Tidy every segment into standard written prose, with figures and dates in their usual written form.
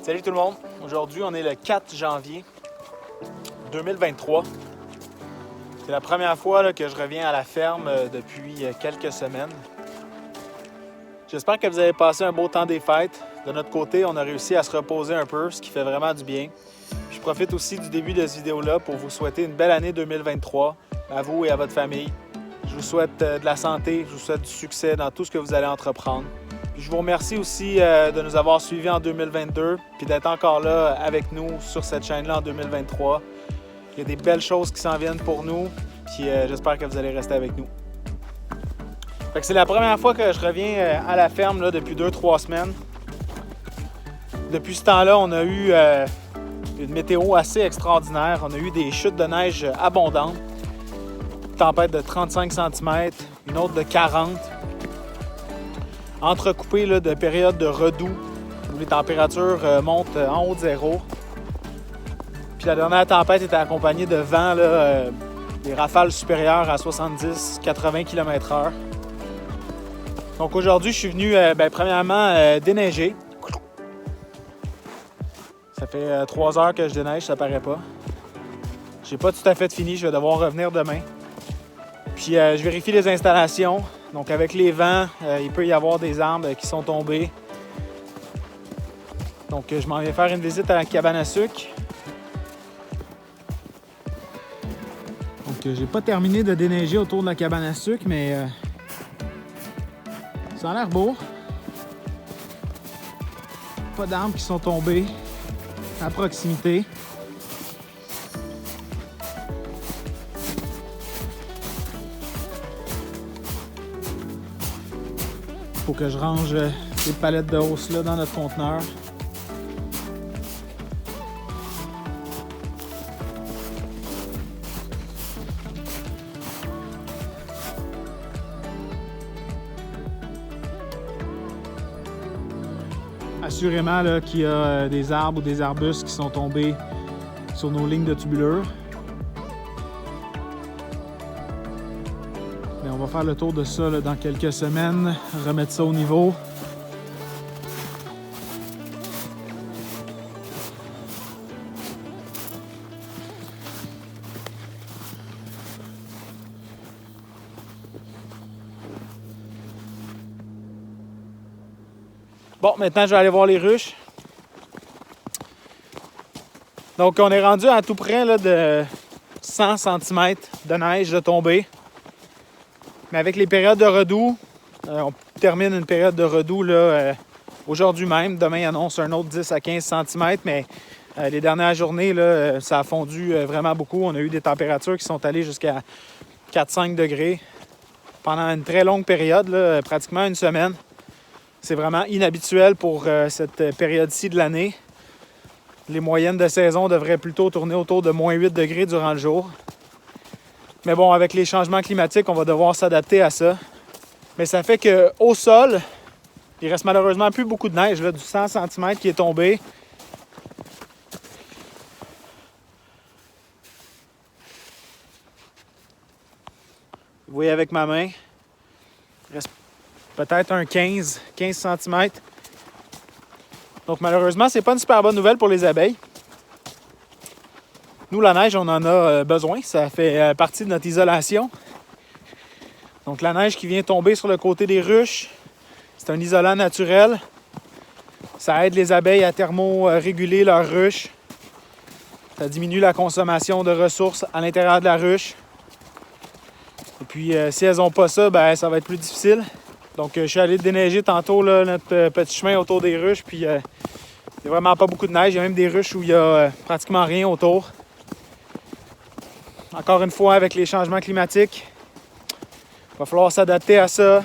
Salut tout le monde! Aujourd'hui, on est le 4 janvier 2023. C'est la première fois là, que je reviens à la ferme depuis quelques semaines. J'espère que vous avez passé un beau temps des fêtes. De notre côté, on a réussi à se reposer un peu, ce qui fait vraiment du bien. Puis je profite aussi du début de cette vidéo-là pour vous souhaiter une belle année 2023 à vous et à votre famille. Je vous souhaite de la santé, je vous souhaite du succès dans tout ce que vous allez entreprendre. Puis je vous remercie aussi de nous avoir suivis en 2022 puis d'être encore là avec nous sur cette chaîne-là en 2023. Il y a des belles choses qui s'en viennent pour nous, puis j'espère que vous allez rester avec nous. Fait que c'est la première fois que je reviens à la ferme là, depuis 2-3 semaines. Depuis ce temps-là, on a eu une météo assez extraordinaire. On a eu des chutes de neige abondantes. Une tempête de 35 cm, une autre de 40 entrecoupé là, de périodes de redoux où les températures montent en haut de zéro. Puis la dernière tempête était accompagnée de vents, des rafales supérieures à 70-80 km/h. Donc aujourd'hui, je suis venu premièrement déneiger. Ça fait 3 heures que je déneige, ça paraît pas. J'ai pas tout à fait fini, je vais devoir revenir demain. Puis je vérifie les installations. Donc avec les vents, il peut y avoir des arbres qui sont tombés. Donc je m'en vais faire une visite à la cabane à sucre. Donc j'ai pas terminé de déneiger autour de la cabane à sucre, mais ça a l'air beau. Pas d'arbres qui sont tombés à proximité. Faut que je range les palettes de hausse là dans notre conteneur. Assurément là, qu'il y a des arbres ou des arbustes qui sont tombés sur nos lignes de tubulure. Mais on va faire le tour de ça là, dans quelques semaines, remettre ça au niveau. Bon, maintenant je vais aller voir les ruches. Donc on est rendu à tout près là, de 100 cm de neige de tombée. Mais avec les périodes de redoux, on termine une période de redoux aujourd'hui même. Demain, il annonce un autre 10 à 15 cm, mais les dernières journées, là, ça a fondu vraiment beaucoup. On a eu des températures qui sont allées jusqu'à 4-5 degrés pendant une très longue période, là, pratiquement une semaine. C'est vraiment inhabituel pour cette période-ci de l'année. Les moyennes de saison devraient plutôt tourner autour de moins 8 degrés durant le jour. Mais bon, avec les changements climatiques, on va devoir s'adapter à ça. Mais ça fait qu'au sol, il reste malheureusement plus beaucoup de neige, là, du 100 cm qui est tombé. Vous voyez avec ma main, il reste peut-être un 15 cm. Donc malheureusement, c'est pas une super bonne nouvelle pour les abeilles. Nous, la neige, on en a besoin. Ça fait partie de notre isolation. Donc la neige qui vient tomber sur le côté des ruches, c'est un isolant naturel. Ça aide les abeilles à thermoréguler leurs ruches. Ça diminue la consommation de ressources à l'intérieur de la ruche. Et puis si elles n'ont pas ça, ça va être plus difficile. Donc je suis allé déneiger tantôt là, notre petit chemin autour des ruches. Puis il n'y a vraiment pas beaucoup de neige. Il y a même des ruches où il n'y a pratiquement rien autour. Encore une fois, avec les changements climatiques, il va falloir s'adapter à ça.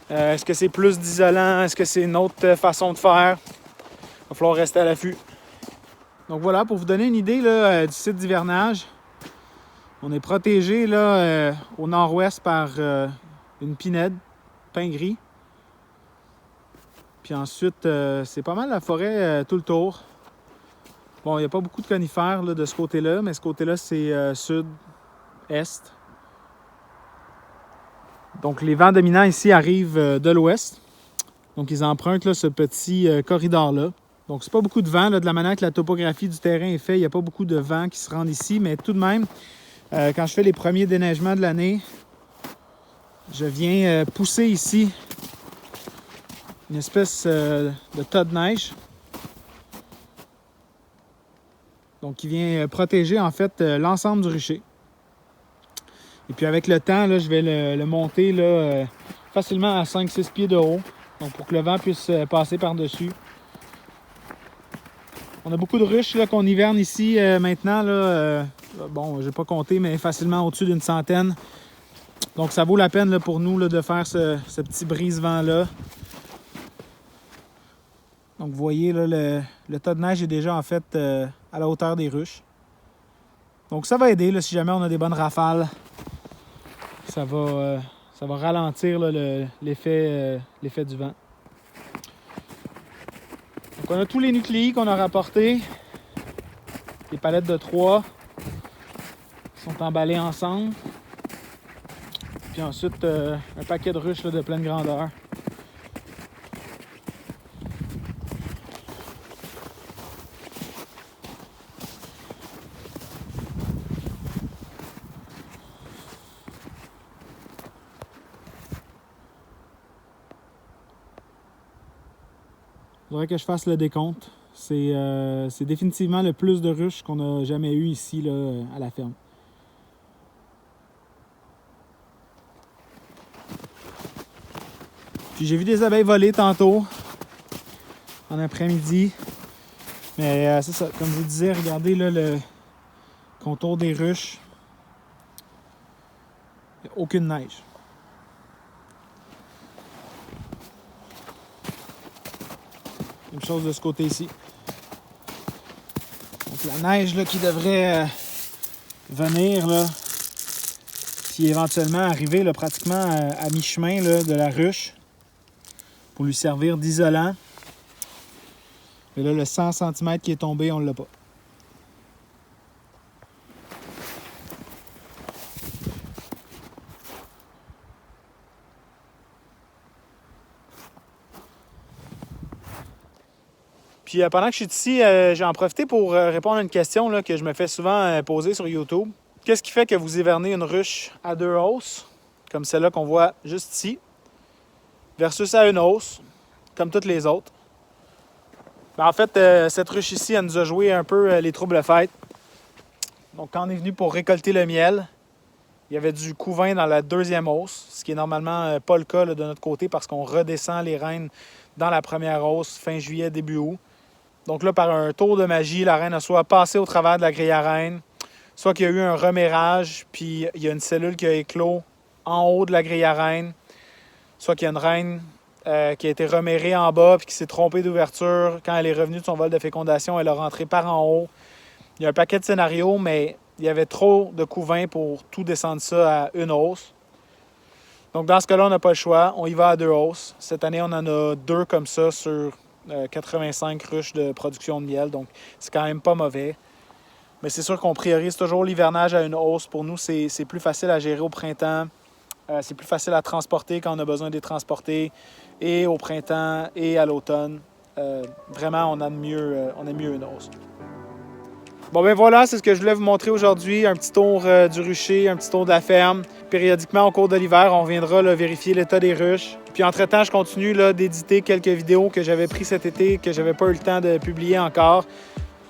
Est-ce que c'est plus d'isolant? Est-ce que c'est une autre façon de faire? Il va falloir rester à l'affût. Donc voilà, pour vous donner une idée là, du site d'hivernage, on est protégé là, au nord-ouest par une pinède, pin gris. Puis ensuite, c'est pas mal la forêt tout le tour. Bon, il n'y a pas beaucoup de conifères là, de ce côté-là, mais ce côté-là, c'est sud-est. Donc, les vents dominants ici arrivent de l'ouest. Donc, ils empruntent là, ce petit corridor-là. Donc, c'est pas beaucoup de vent. Là, de la manière que la topographie du terrain est faite, il n'y a pas beaucoup de vent qui se rend ici. Mais tout de même, quand je fais les premiers déneigements de l'année, je viens pousser ici une espèce de tas de neige. Donc, qui vient protéger en fait l'ensemble du rucher. Et puis avec le temps, là, je vais le monter là, facilement à 5-6 pieds de haut. Donc, pour que le vent puisse passer par-dessus. On a beaucoup de ruches là, qu'on hiverne ici maintenant. Là, bon, je n'ai pas compté, mais facilement au-dessus d'une centaine. Donc, ça vaut la peine là, pour nous là, de faire ce petit brise-vent-là. Donc, vous voyez, là, le tas de neige est déjà en fait à la hauteur des ruches. Donc, ça va aider là, si jamais on a des bonnes rafales. Ça va ralentir là, l'effet du vent. Donc, on a tous les nucléis qu'on a rapportés. Les palettes de 3 sont emballées ensemble. Puis ensuite, un paquet de ruches là, de pleine grandeur. Il faudrait que je fasse le décompte. C'est définitivement le plus de ruches qu'on a jamais eu ici là, à la ferme. Puis j'ai vu des abeilles voler tantôt, en après-midi. Mais c'est ça, comme je vous disais, regardez là, le contour des ruches. Il n'y a aucune neige. Même chose de ce côté-ci. Donc la neige là, qui devrait venir, là, qui éventuellement arriver là, pratiquement à mi-chemin là, de la ruche pour lui servir d'isolant. Mais là, le 100 cm qui est tombé, on ne l'a pas. Puis pendant que je suis ici, j'ai en profité pour répondre à une question là, que je me fais souvent poser sur YouTube. Qu'est-ce qui fait que vous hivernez une ruche à 2 hausses, comme celle-là qu'on voit juste ici, versus à une hausse, comme toutes les autres? Ben, en fait, cette ruche ici, elle nous a joué un peu les troubles fêtes. Donc, quand on est venu pour récolter le miel, il y avait du couvain dans la 2e hausse, ce qui est normalement pas le cas là, de notre côté parce qu'on redescend les reines dans la première hausse fin juillet, début août. Donc là, par un tour de magie, la reine a soit passé au travers de la grille à reine, soit qu'il y a eu un remérage, puis il y a une cellule qui a éclos en haut de la grille à reine, soit qu'il y a une reine qui a été remérée en bas puis qui s'est trompée d'ouverture. Quand elle est revenue de son vol de fécondation, elle a rentré par en haut. Il y a un paquet de scénarios, mais il y avait trop de couvain pour tout descendre ça à une hausse. Donc dans ce cas-là, on n'a pas le choix. On y va à 2 hausses. Cette année, on en a 2 comme ça sur 85 ruches de production de miel. Donc c'est quand même pas mauvais. Mais c'est sûr qu'on priorise toujours l'hivernage à une hausse. Pour nous, c'est plus facile à gérer au printemps. C'est plus facile à transporter quand on a besoin de les transporter. Et au printemps et à l'automne. Vraiment, on aime mieux une hausse. Bon ben voilà, c'est ce que je voulais vous montrer aujourd'hui. Un petit tour du rucher, un petit tour de la ferme. Périodiquement, au cours de l'hiver, on reviendra là, vérifier l'état des ruches. Puis entre-temps, je continue là, d'éditer quelques vidéos que j'avais prises cet été, que j'avais pas eu le temps de publier encore.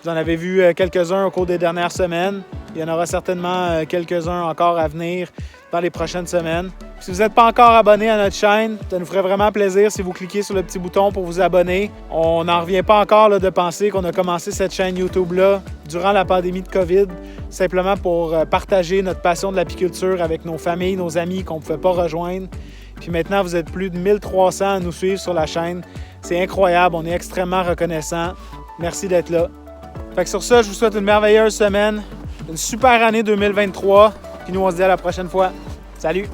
Vous en avez vu quelques-uns au cours des dernières semaines. Il y en aura certainement quelques-uns encore à venir dans les prochaines semaines. Si vous n'êtes pas encore abonné à notre chaîne, ça nous ferait vraiment plaisir si vous cliquez sur le petit bouton pour vous abonner. On n'en revient pas encore là, de penser qu'on a commencé cette chaîne YouTube-là durant la pandémie de COVID, simplement pour partager notre passion de l'apiculture avec nos familles, nos amis qu'on ne pouvait pas rejoindre. Puis maintenant, vous êtes plus de 1300 à nous suivre sur la chaîne. C'est incroyable, on est extrêmement reconnaissants. Merci d'être là. Fait que sur ça, je vous souhaite une merveilleuse semaine, une super année 2023. Puis nous, on se dit à la prochaine fois. Salut!